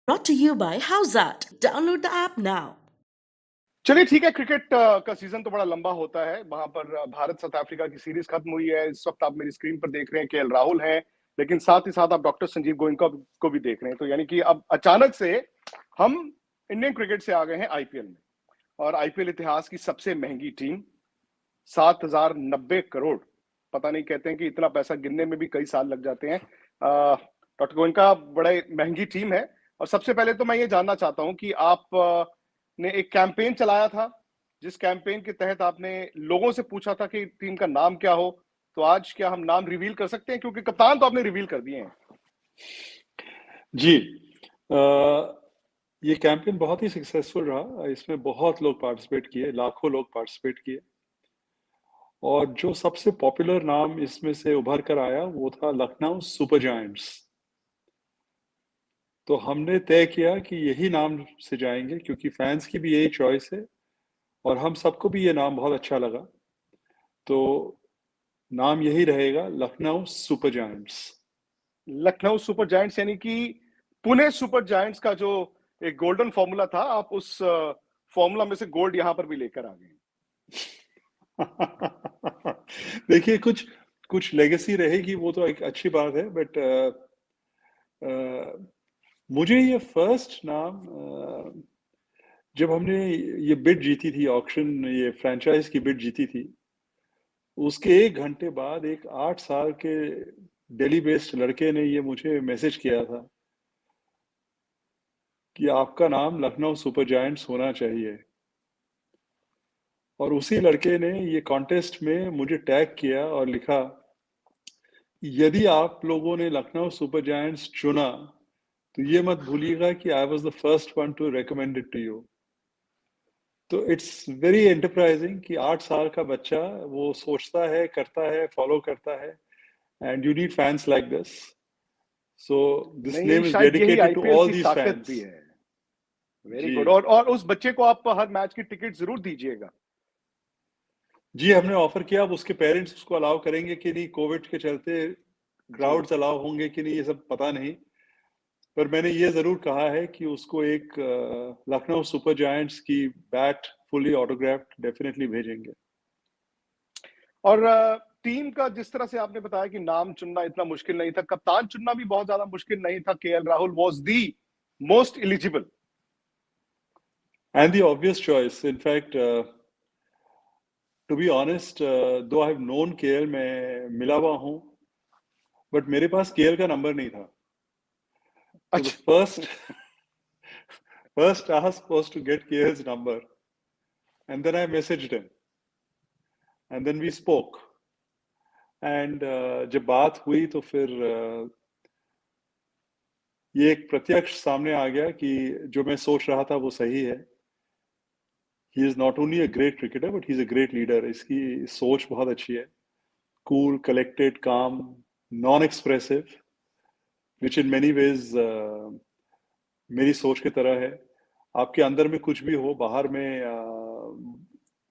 Brought to you by Howzat. Download the app now. चलिए ठीक है। क्रिकेट का सीजन तो बड़ा लंबा होता है। वहां पर भारत साउथ अफ्रीका की सीरीज खत्म हुई है। इस वक्त आप मेरी स्क्रीन पर देख रहे हैं केएल राहुल हैं, लेकिन साथ ही साथ आप डॉक्टर संजीव गोयनका को भी देख रहे हैं। तो यानी कि अब अचानक से हम इंडियन क्रिकेट से आ गए हैं आईपीएल में, और आईपीएल इतिहास की सबसे महंगी टीम 7,090 करोड़। पता नहीं, कहते हैं कि इतना पैसा गिनने में भी कई साल लग जाते हैं। डॉक्टर गोयनका, बड़े महंगी टीम है। और सबसे पहले तो मैं ये जानना चाहता हूं कि आप ने एक कैंपेन चलाया था, जिस कैंपेन के तहत आपने लोगों से पूछा था कि टीम का नाम क्या हो। तो आज क्या हम नाम रिवील कर सकते हैं, क्योंकि कप्तान तो आपने रिवील कर दिए हैं। जी, ये कैंपेन बहुत ही सक्सेसफुल रहा। इसमें बहुत लोग पार्टिसिपेट किए, लाखों लोग पार्टिसिपेट किए, और जो सबसे पॉपुलर नाम इसमें से उभर कर आया वो था लखनऊ सुपर जायंट्स। तो हमने तय किया कि यही नाम से जाएंगे, क्योंकि फैंस की भी यही चॉइस है और हम सबको भी ये नाम बहुत अच्छा लगा। तो नाम यही रहेगा, Lucknow super giants. Lucknow super giants, यानी कि पुणे सुपर जायंट्स का जो एक गोल्डन फॉर्मूला था, आप उस फॉर्मूला में से गोल्ड यहां पर भी लेकर आ गए। देखिए, कुछ कुछ लेगेसी रहेगी, वो तो एक अच्छी बात है, बट मुझे ये फर्स्ट नाम, जब हमने ये बिड जीती थी, ऑक्शन, ये फ्रेंचाइज की बिड जीती थी, उसके 1 घंटे बाद एक 8 साल के दिल्ली बेस्ड लड़के ने ये मुझे मैसेज किया था कि आपका नाम लखनऊ सुपर जायंट्स होना चाहिए। और उसी लड़के ने ये कॉन्टेस्ट में मुझे टैग किया और लिखा, यदि आप लोगों ने लखनऊ सुपर जायंट्स चुना तो ये मत भूलिएगा कि I was the first one to recommend it to you. तो इट्स वेरी एंटरप्राइजिंग कि 8 साल का बच्चा वो सोचता है, करता है, फॉलो करता है, and you need fans like this. So this नहीं, नेम इज शायद यही डेडिकेटेड टू आईपीएल ऑल की दीज ताकत भी फैंस। है। वेरी जी गुड। और उस बच्चे को आप हर मैच की टिकट जरूर दीजिएगा। जी, हमने ऑफर किया। अब उसके पेरेंट्स उसको अलाउ करेंगे कि नहीं, कोविड के चलते जी। क्राउड्स अलाउ होंगे कि नहीं, ये सब पता नहीं। पर मैंने ये जरूर कहा है कि उसको एक लखनऊ सुपर जायंट्स की बैट फुली ऑटोग्राफ्ड डेफिनेटली भेजेंगे। और टीम का जिस तरह से आपने बताया कि नाम चुनना इतना मुश्किल नहीं था, कप्तान चुनना भी बहुत ज्यादा मुश्किल नहीं था। KL Rahul was the most eligible. And the obvious choice, in fact, to be honest, though I have known KL, मैं मिला हुआ हूँ, but मेरे पास KL का नंबर नहीं था. So the अच्छा। first task was to get KL's number, and then I messaged him, and then we spoke. And जब बात हुई तो फिर ये एक प्रत्यक्ष सामने आ गया कि जो मैं सोच रहा था वो सही है. He is not only a great cricketer, but he's a great leader. इसकी सोच बहुत अच्छी है. Cool, collected, calm, non-expressive, which in many ways मेरी सोच की तरह है. आपके अंदर में कुछ भी हो, बाहर में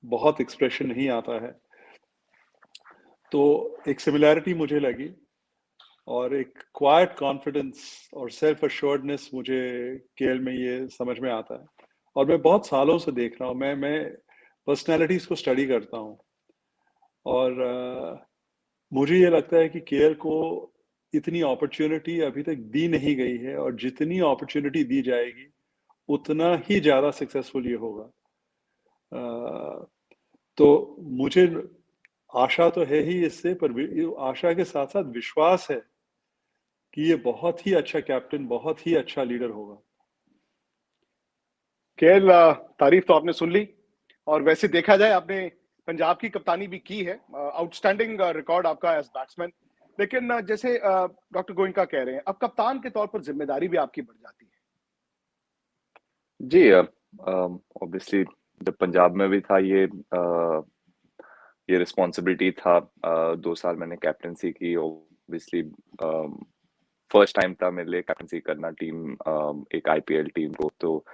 बहुत एक्सप्रेशन नहीं आता है. तो एक सिमिलैरिटी मुझे लगी, और एक क्वाइट कॉन्फिडेंस और सेल्फ अश्योर्डनेस मुझे केएल में ये समझ में आता है. और मैं बहुत सालों से देख रहा हूँ, मैं पर्सनालिटीज को स्टडी करता हूँ, और मुझे ये लगता है कि केएल को इतनी अपॉर्चुनिटी अभी तक दी नहीं गई है, और जितनी अपॉर्चुनिटी दी जाएगी उतना ही ज्यादा सक्सेसफुल ये होगा. तो मुझे आशा तो है ही इससे, पर आशा के साथ साथ विश्वास है कि ये बहुत ही अच्छा कैप्टन, बहुत ही अच्छा लीडर होगा. केएल, तारीफ तो आपने सुन ली, और वैसे देखा जाए आपने पंजाब की कप्तानी भी की है। आउटस्टैंडिंग रिकॉर्ड आपका एज बैट्समैन। लेकिन जैसे डॉक्टर गोयनका कह रहे हैं, अब कप्तान के तौर पर जिम्मेदारी भी आपकी बढ़ जाती है। जी, ऑब्वियसली जब पंजाब में भी था ये रिस्पॉन्सिबिलिटी था। 2 साल मैंने कैप्टनसी की। ऑब्वियसली फर्स्ट टाइम था मेरे लिए कैप्टनसी करना टीम, एक आईपीएल टीम को। तो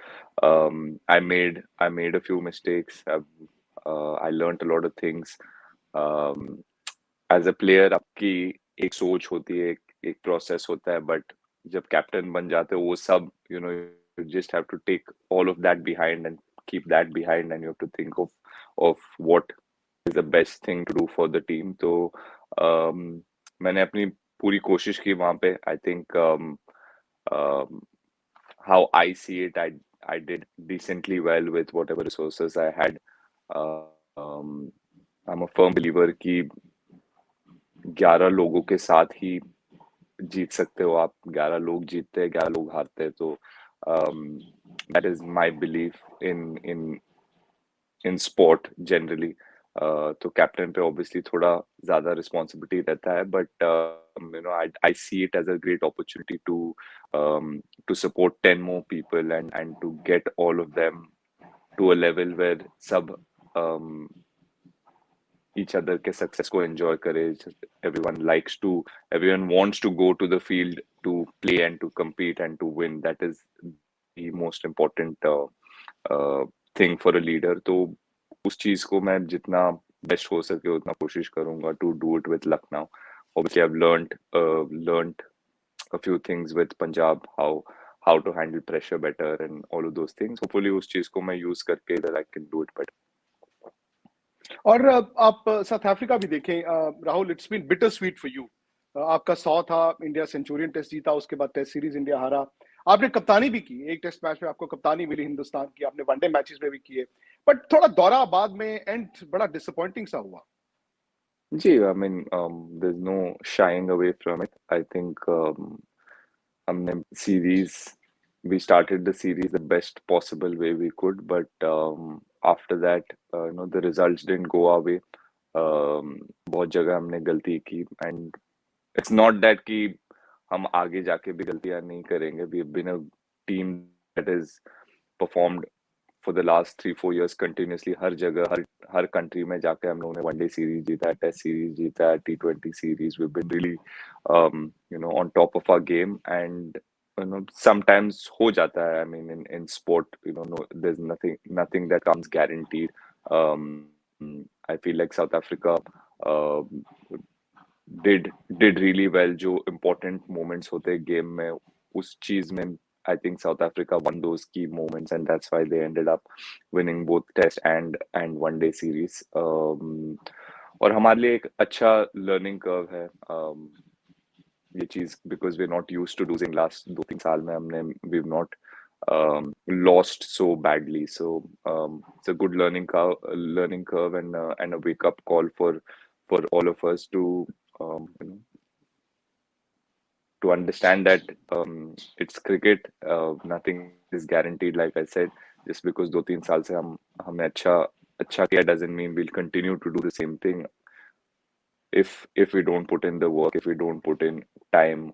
I made a few mistakes, I learned a lot of things. As a player आपकी एक सोच होती है, एक प्रोसेस होता है, बट जब कैप्टन बन जाते हो वो सब you just have to take all of that behind and keep that behind, and you have to think of what is the best thing to do for the team. तो मैंने अपनी पूरी कोशिश की वहाँ पे. I think how I see it, I did decently well with whatever resources I had. Uh, um, I'm a firm believer कि 11 लोगों के साथ ही जीत सकते हो आप. 11 लोग जीतते हैं, 11 लोग हारते हैं. तो that is my belief in sport generally. तो कैप्टन पे ऑब्वियसली थोड़ा ज्यादा रिस्पॉन्सिबिलिटी रहता है, but I see it as a great opportunity to support 10 more people and to get all of them to a level where सब um, each other के success को enjoy करे. Everyone wants to go to the field to play and to compete and to win. That is the most important thing for a leader. तो उस चीज को मैं जितना बेस्ट हो सके उतना कोशिश करूंगा to do it with Lucknow. Obviously, I've learned a few things with Punjab, how to handle pressure better and all of those things. Hopefully, उस चीज को मैं use करके that I can do it better. और आप south Africa भी देखें Rahul, it's been bittersweet for you. आपका 100 था, इंडिया सेंचुरियन टेस्ट जीता, उसके बाद टेस्ट सीरीज इंडिया हारा. आपने कप्तानी भी की, एक टेस्ट मैच में आपको कप्तानी मिली हिंदुस्तान की, आपने वनडे मैचेस में भी किए, बट थोड़ा दौरा बाद में एंड बड़ा डिसअपॉइंटिंग सा हुआ. Gee, I mean, there's no shying away from it. I think हमने we started the series the best possible way we could, but after that, the results didn't go our way. बहुत जगह हमने गलती की, and it's not that कि हम आगे जाके भी गलतियां नहीं करेंगे. We've been a team that has performed for the last 3-4 years continuously. हर जगह हर country में जाके हम लोगों ने वनडे सीरीज जीता है, टेस्ट सीरीज जीता है, T20 series. We've been really on top of our game, and sometimes हो जाता है. I mean, in sport, no, there's nothing that comes guaranteed. I feel like South Africa did really well. जो important moments होते हैं game में, उस चीज में I think South Africa won those key moments, and that's why they ended up winning both test and one day series. और हमारे लिए एक अच्छा learning curve है ये चीज, because we're not used to losing. last 2-3 साल में हमने we've not lost so badly. So it's a good learning curve and a wake up call for all of us to to understand that it's cricket. Nothing is guaranteed, like I said. Just because 2-3 साल से हमने अच्छा किया doesn't mean we'll continue to do the same thing. If we don't put in the work, if we don't put in time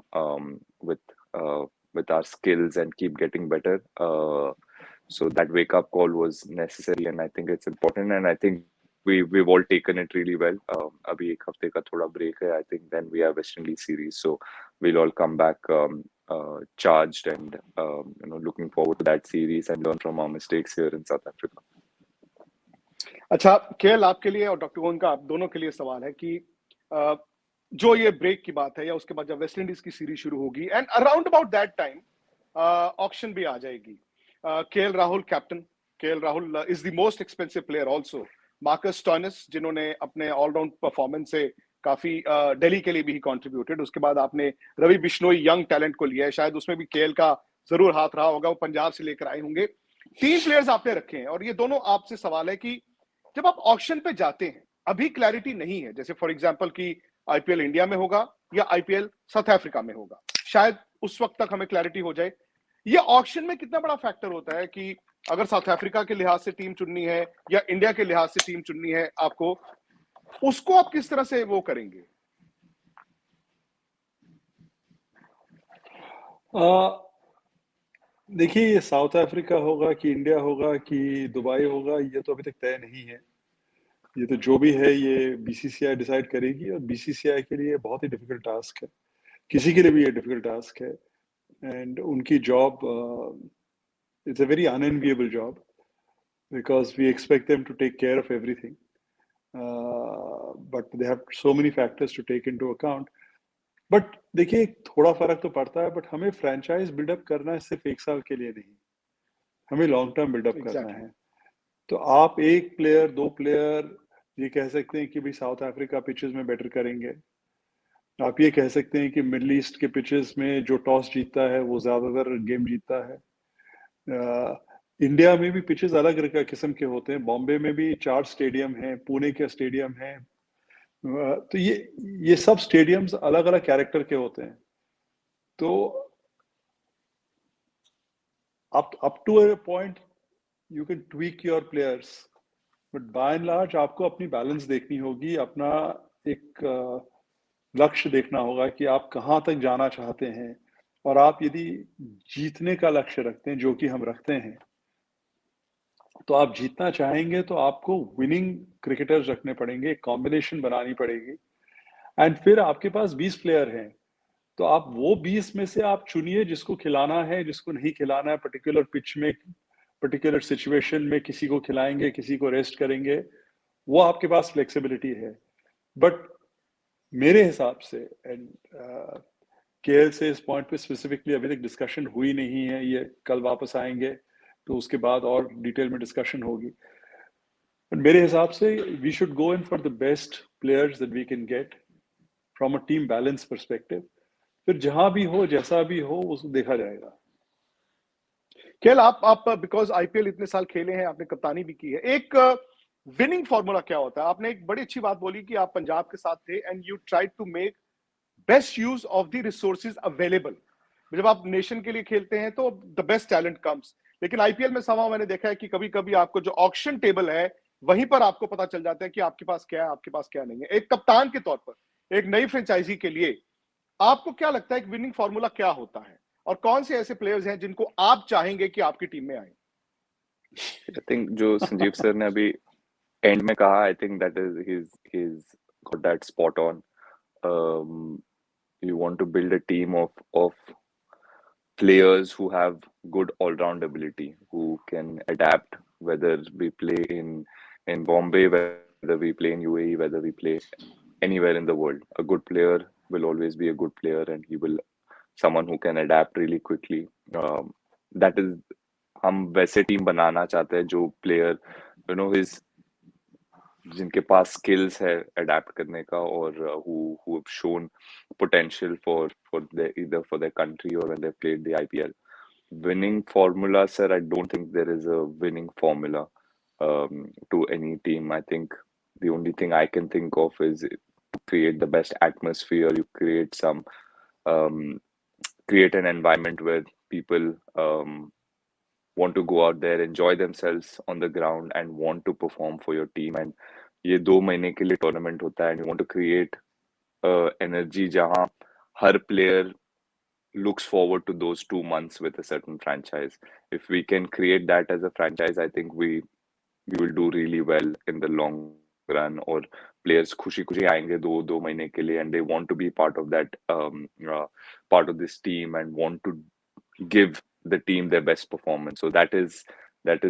with our skills and keep getting better. So that wake up call was necessary, and I think it's important, and I think we've all taken it really well. अभी एक हफ्ते का थोड़ा break है. I think then we have West Indies series, so we'll all come back charged and looking forward to that series and learn from our mistakes here in South Africa. अच्छा KL, आपके लिए और doctor Govind का, आप दोनों के लिए सवाल है कि जो ये ब्रेक की बात है या उसके बाद जब वेस्ट इंडीज की सीरीज शुरू होगी and around about that time auction भी आ जाएगी. KL Rahul captain, KL Rahul is the most expensive player also. Marcus Stoinis, जिन्होंने अपने ऑलराउंड परफॉर्मेंस से काफी दिल्ली के लिए भी कंट्रीब्यूटेड. उसके बाद आपने रवि बिश्नोई यंग टैलेंट को लिया है, शायद उसमें भी केएल का जरूर हाथ रहा होगा, वो पंजाब से लेकर आए होंगे. 3 प्लेयर्स आपने रखे हैं और ये दोनों आपसे सवाल है कि जब आप ऑक्शन पे जाते हैं, अभी क्लैरिटी नहीं है, जैसे फॉर एग्जांपल कि आईपीएल इंडिया में होगा या आईपीएल साउथ अफ्रीका में होगा, शायद उस वक्त तक हमें क्लैरिटी हो जाए. ये ऑक्शन में कितना बड़ा फैक्टर होता है कि अगर साउथ अफ्रीका के लिहाज से टीम चुननी है या इंडिया के लिहाज से टीम चुननी है आपको, उसको आप किस तरह से वो करेंगे? देखिए, ये साउथ अफ्रीका होगा कि इंडिया होगा कि दुबई होगा, ये तो अभी तक तय नहीं है. ये तो जो भी है ये बीसीसीआई डिसाइड करेगी, और बीसीसीआई के लिए बहुत ही डिफिकल्ट टास्क है. किसी के लिए भी ये डिफिकल्ट टास्क है, एंड उनकी job it's a very unenviable job, because we expect them to take care of everything, but they have so many factors to take into account. But देखिए थोड़ा फर्क तो पड़ता है, बट हमें फ्रेंचाइज बिल्डअप करना है सिर्फ 1 साल के लिए नहीं, हमें लॉन्ग टर्म बिल्डअप करना एग्जैक्टली है। तो आप 1 प्लेयर 2 प्लेयर ये कह सकते हैं कि भाई साउथ अफ्रीका पिचेस में बेटर करेंगे, आप ये कह सकते हैं कि मिडल ईस्ट के पिचेस में जो टॉस जीतता है वो ज्यादातर गेम जीतता है। इंडिया में भी पिचेस अलग किस्म के होते हैं, बॉम्बे में भी 4 स्टेडियम हैं, पुणे का स्टेडियम है। तो ये सब स्टेडियम्स अलग अलग कैरेक्टर के होते हैं। तो up to a point you can tweak your players, but by and large आपको अपनी बैलेंस देखनी होगी, अपना एक लक्ष्य देखना होगा कि आप कहाँ तक जाना चाहते हैं। और आप यदि जीतने का लक्ष्य रखते हैं, जो कि हम रखते हैं, तो आप जीतना चाहेंगे तो आपको विनिंग क्रिकेटर्स रखने पड़ेंगे, एक कॉम्बिनेशन बनानी पड़ेगी। एंड फिर आपके पास 20 प्लेयर हैं, तो आप वो 20 में से आप चुनिए जिसको खिलाना है, जिसको नहीं खिलाना है, पर्टिकुलर पिच में पर्टिकुलर सिचुएशन में किसी को खिलाएंगे, किसी को रेस्ट करेंगे, वो आपके पास फ्लेक्सिबिलिटी है। बट मेरे हिसाब से एंड केएल से इस पॉइंट पे स्पेसिफिकली अभी तक डिस्कशन हुई नहीं है, ये कल वापस आएंगे तो उसके बाद और डिटेल में डिस्कशन होगी। बट मेरे हिसाब से we should go in for the best players that we can get from a team balance perspective. फिर जहां भी हो, जैसा भी हो, उसको देखा जाएगा। केएल, आप बिकॉज आईपीएल इतने साल खेले हैं, आपने कप्तानी भी की है, एक विनिंग फॉर्मूला क्या होता है? आपने एक बड़ी अच्छी बात बोली कि आप पंजाब के साथ थे and you try to make best use of the resources available. जब आप नेशन के लिए खेलते हैं तो द बेस्ट टैलेंट कम्स, लेकिन आईपीएल में समा मैंने देखा है कि कभी कभी आपको जो ऑक्शन टेबल है वहीं पर आपको पता चल जाता है कि आपके पास क्या है, आपके पास क्या नहीं है। एक कप्तान के तौर पर एक नई फ्रेंचाइजी के लिए आपको क्या लगता है कि विनिंग फॉर्मूला क्या होता है, और कौन से ऐसे प्लेयर्स हैं जिनको आप चाहेंगे कि आपकी टीम में आए? आई थिंक जो संजीव सर ने अभी एंड में कहा, I think that is he's got that spot on. You want to build a team of players who have good all-round ability, who can adapt, whether we play in Bombay, whether we play in UAE, whether we play anywhere in the world. A good player will always be a good player, and he will someone who can adapt really quickly. That is, हम वैसे team बनाना चाहते हैं जो player his जिनके पास skills है adapt करने का, और who have shown potential for their either for their country or when they played the IPL. Winning formula, sir, I don't think there is a winning formula to any team. I think the only thing I can think of is to create the best atmosphere. You um, create an environment where people want to go out there, enjoy themselves on the ground, and want to perform for your team. And ये 2 महीने के लिए tournament होता है, and you want to create energy जहाँ हर player looks forward to those 2 months with a certain franchise. If we can create that as a franchise, I think we will do really well in the long run. Or players खुशी खुशी आएंगे 2 महीने के लिए, and they want to be part of that part of this team and want to give the team their best performance. So that is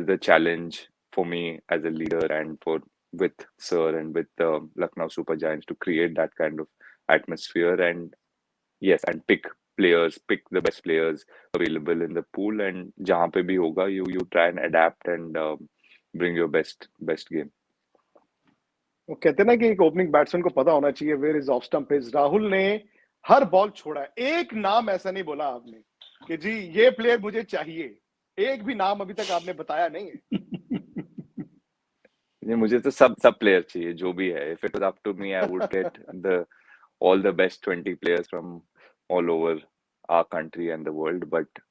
the challenge for me as a leader, and for with Sir and with the Lucknow Super Giants, to create that kind of atmosphere. And yes, and pick the best players available in the pool, and जहाँ पे भी होगा, you try and adapt and bring your best game. वो कहते हैं ना कि एक ओपनिंग बैट्समैन को पता होना चाहिए where is off stump is. Rahul ने हर बॉल छोड़ा है, एक नाम ऐसा नहीं बोला आपने कि जी ये प्लेयर मुझे चाहिए, एक भी नाम अभी तक आपने बताया नहीं है। ये मुझे तो सब प्लेयर चाहिए जो भी है. If it was up to me, I would get all the best 20 players from all over our country and the world. But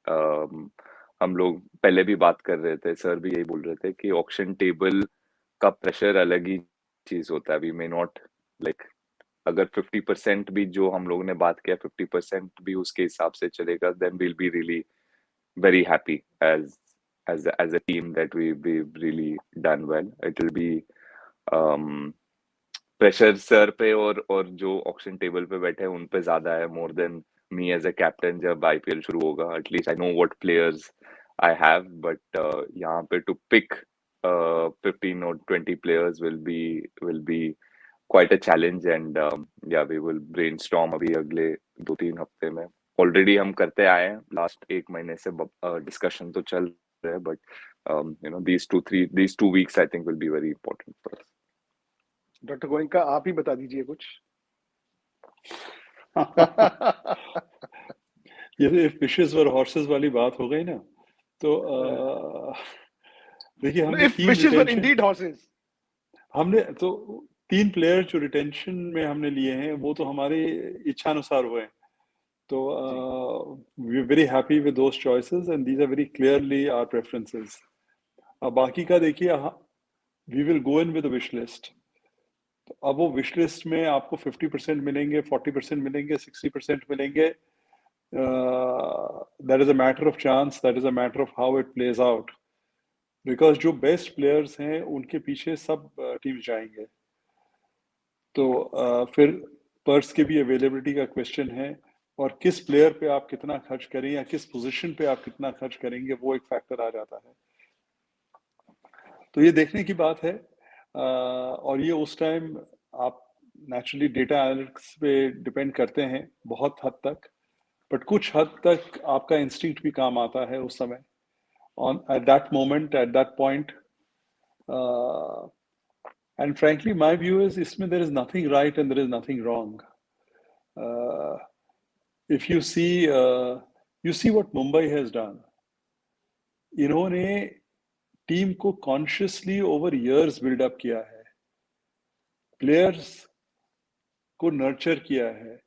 हम लोग पहले भी बात कर रहे थे, सर भी यही बोल रहे थे कि ऑक्शन टेबल का प्रेशर अलग ही चीज होता है. वी मे नॉट लाइक, अगर 50% भी जो हम लोगों ने बात किया 50% भी उसके हिसाब से चलेगा, then we'll be really very happy as a team that we've really done well. It will be pressure sir पे और जो ऑक्शन टेबल पे बैठे हैं उन पे ज्यादा है, more than me as a captain. जब आईपीएल शुरू होगा, at least I know what players I have, but यहाँ पे to pick 15 or 20 players will be quite a challenge, and yeah, we will brainstorm अभी अगले 2-3 हफ्ते में. Already हम करते आए हैं, last 1 महीने से discussion तो चल रहा है, but you know, these 2 weeks I think will be very important for us. Doctor Goenka, आप ही बता दीजिए कुछ. ये फिशेस और हॉर्सेस वाली बात हो गई ना, तो देखिए हमने If fishes were indeed horses. हमने तो 3 प्लेयर जो रिटेंशन में हमने लिए हैं वो तो हमारी इच्छा अनुसार हुए. तो we are very happy with those choices and these are very clearly our preferences. अब बाकी का देखिए, we will go in with wish list. तो अब वो विश लिस्ट में आपको 50% मिलेंगे, 40% मिलेंगे, 60% मिलेंगे. That is a matter of chance, that is a matter of how it plays out. Because जो बेस्ट प्लेयर्स हैं उनके पीछे सब टीम्स जाएंगे. तो फिर पर्स की भी अवेलेबिलिटी का क्वेश्चन है, और किस प्लेयर पे आप कितना खर्च करें या किस पोजीशन पे आप कितना खर्च करेंगे, वो एक फैक्टर आ जाता है. तो ये देखने की बात है. और ये उस टाइम आप नेचुरली डेटा एनालिटिक्स पे डिपेंड करते हैं बहुत हद तक, बट कुछ हद तक आपका इंस्टिंक्ट भी काम आता है उस समय. At that moment, at that point, and frankly, my view is, इसमें there is nothing right and there is nothing wrong. If you see what Mumbai has done. इन्होंने टीम को कॉन्शियसली ओवर इयर्स बिल्डअप किया है, players को nurture किया है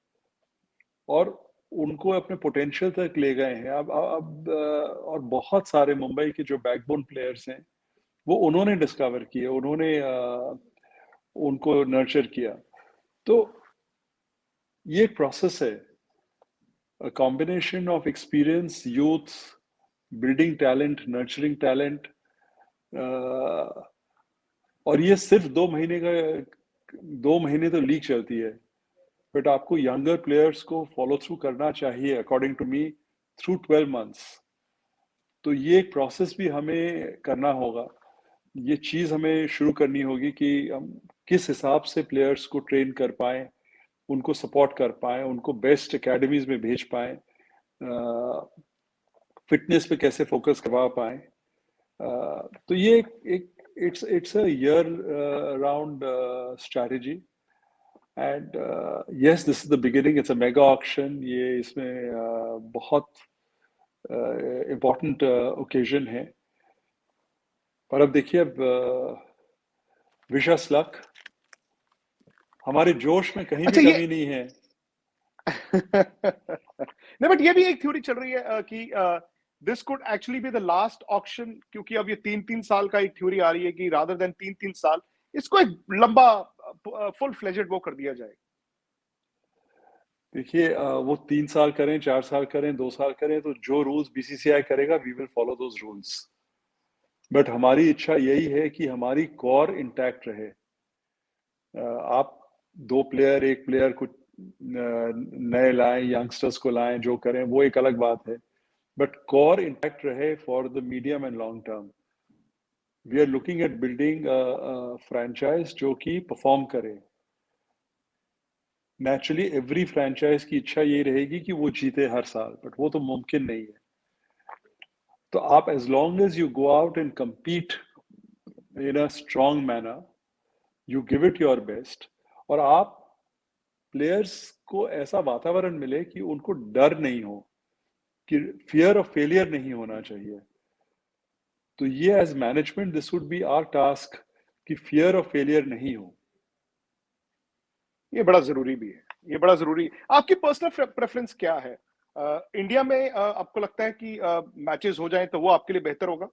और उनको अपने पोटेंशियल तक ले गए हैं. अब और बहुत सारे मुंबई के जो बैकबोन प्लेयर्स हैं वो उन्होंने डिस्कवर किए, उन्होंने उनको नर्चर किया. तो ये एक प्रोसेस है, a combination of experience, youth, building talent, nurturing talent. और ये सिर्फ 2 महीने तो लीग चलती है, बट आपको यंगर प्लेयर्स को फॉलो थ्रू करना चाहिए according to me through 12 months. तो ये एक प्रोसेस भी हमें करना होगा. ये चीज हमें शुरू करनी होगी कि हम किस हिसाब से प्लेयर्स को ट्रेन कर पाए, उनको सपोर्ट कर पाए, उनको बेस्ट एकेडमीज में भेज पाए, फिटनेस पे कैसे फोकस करवा पाए. तो ये एक it's a year round strategy, and yes, this is the beginning. It's a mega auction. ये इसमें बहुत important occasion है. पर अब देखिए, अब विश अस लक. हमारे जोश में कहीं भी कमी नहीं है. नहीं, बट ये भी एक थ्योरी चल रही है कि this could actually be the last auction, क्योंकि अब ये 3-3 साल का एक थ्योरी आ रही है कि रादर देन 3-3 साल इसको एक लंबा फुल फ्लेजेड वो कर दिया जाए. देखिए, वो 3 साल करें, 4 साल करें, 2 साल करें, तो जो रूल्स बीसीसीआई करेगा we will follow those rules. But हमारी इच्छा यही है कि हमारी कोर इंटैक्ट रहे. आप 2 प्लेयर, 1 प्लेयर कुछ नए लाएं, यंगस्टर्स को लाएं, जो करें वो एक अलग बात है, बट कोर इंटैक्ट रहे for the medium and long term. We are looking at building franchise जो कि परफॉर्म करे. नेचुरली एवरी फ्रेंचाइज की इच्छा ये रहेगी कि वो जीते हर साल, बट वो तो मुमकिन नहीं है. तो आप as long as you go out and compete in a strong manner, you give it your best, और आप प्लेयर्स को ऐसा वातावरण मिले कि उनको डर नहीं हो, कि फियर ऑफ फेलियर नहीं होना चाहिए. तो ये as management this would be our task कि फियर ऑफ फेलियर नहीं हो. ये बड़ा जरूरी भी है, ये बड़ा जरूरी. आपकी पर्सनल प्रेफरेंस क्या है? इंडिया में आपको लगता है कि मैचेस हो जाएं तो वो आपके लिए बेहतर होगा?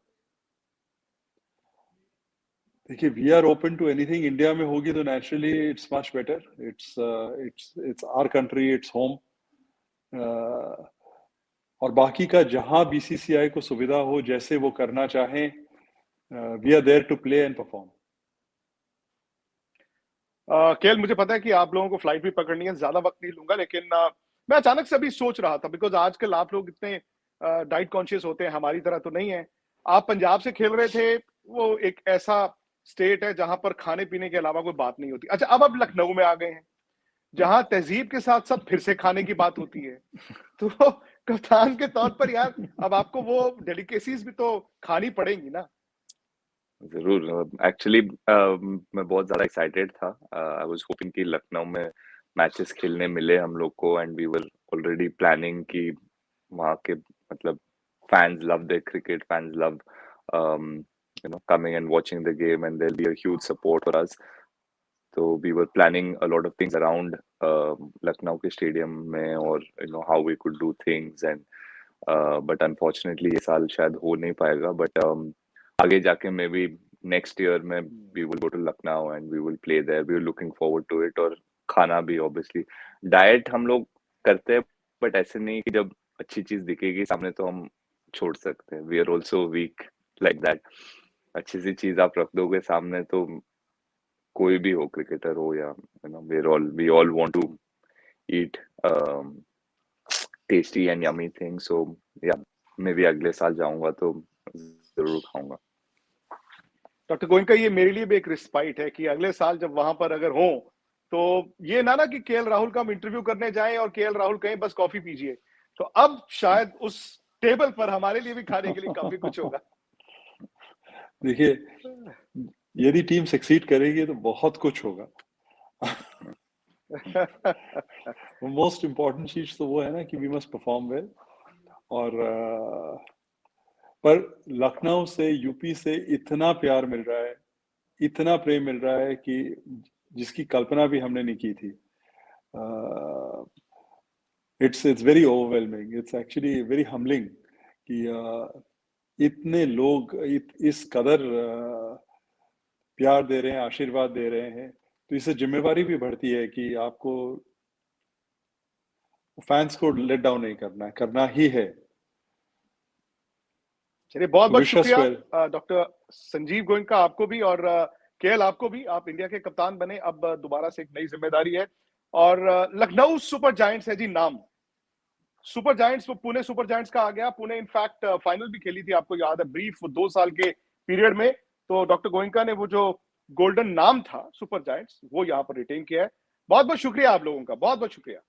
देखिए, we are open to anything. India में होगी तो naturally it's much better. It's our country, it's home. और बाकी का जहां बीसीसीआई को सुविधा हो, जैसे वो करना चाहें, we are there to play and perform. KL, मुझे पता है कि आप लोगों को फ्लाइट भी पकड़नी है, ज्यादा वक्त नहीं लूंगा, लेकिन मैं अचानक से अभी सोच रहा था, बिकॉज आजकल आप लोग इतने डाइट कॉन्शियस होते हैं, हमारी तरह तो नहीं है. आप पंजाब से खेल रहे थे, वो एक ऐसा स्टेट है जहां पर खाने पीने के अलावा कोई बात नहीं होती। अच्छा, अब आप लखनऊ में आ गए हैं जहां तहजीब के साथ साथ फिर से खाने की बात होती है। तो कप्तान के तौर पर यार अब आपको वो डेलिकेसीज भी तो खानी पड़ेंगी ना। जरूर। एक्चुअली मैं बहुत ज्यादा एक्साइटेड था। आई वाज होपिंग कि लखनऊ में मैचेस खेलने मिले हम लोग को, and we were already planning कि वहाँ के मतलब fans love their cricket, fans love coming and watching the game, and there'll be a huge support for us. So we were planning a lot of things around Lucknow के stadium में, और how we could do things, and but unfortunately ये साल शायद हो नहीं पाएगा, but आगे जाके maybe next year में we will go to Lucknow and we will play there. We are looking forward to it. और खाना भी obviously, diet हम लोग करते हैं, but ऐसे नहीं कि जब अच्छी चीज दिखेगी सामने तो हम छोड़ सकते हैं। We are also weak like that. अच्छी सी चीज आप रख दोगे सामने तो कोई भी हो, क्रिकेटर हो या we all want to eat tasty and yummy things. So yeah, maybe अगले साल जाऊंगा तो जरूर खाऊंगा। डॉक्टर गोयनका, ये मेरे लिए भी एक रिस्पाइट है कि अगले साल जब वहां पर अगर हो तो ये ना कि केएल राहुल का हम इंटरव्यू करने जाएं और केएल राहुल कहीं बस कॉफी पीजिए, तो अब शायद उस टेबल पर हमारे लिए भी खाने के लिए काफी कुछ होगा। देखिए, यदि टीम सक्सीड करेगी तो बहुत कुछ होगा। मोस्ट इम्पोर्टेंट चीज तो वो है ना कि वी मस्ट परफॉर्म वेल। और पर लखनऊ से, यूपी से इतना प्यार मिल रहा है, इतना प्रेम मिल रहा है कि जिसकी कल्पना भी हमने नहीं की थी। It's very overwhelming, it's actually very humbling कि इतने लोग इस कदर प्यार दे रहे हैं, आशीर्वाद दे रहे हैं, तो इससे जिम्मेवारी भी बढ़ती है कि आपको फैंस को लेट डाउन नहीं करना ही है। चलिए, बहुत बहुत Wish us शुक्रिया well. डॉक्टर संजीव गोयनका, आपको भी, और केएल आपको भी। आप इंडिया के कप्तान बने, अब दोबारा से एक नई जिम्मेदारी है, और लखनऊ सुपर जायंट्स है जी नाम। सुपर जायंट्स, वो पुणे सुपर जायंट्स का आ गया। पुणे इनफैक्ट फाइनल भी खेली थी, आपको याद है, ब्रीफ 2 साल के पीरियड में। तो डॉक्टर गोयनका ने वो जो गोल्डन नाम था सुपर जायंट्स, वो यहाँ पर रिटेन किया है। बहुत बहुत शुक्रिया आप लोगों का, बहुत बहुत शुक्रिया।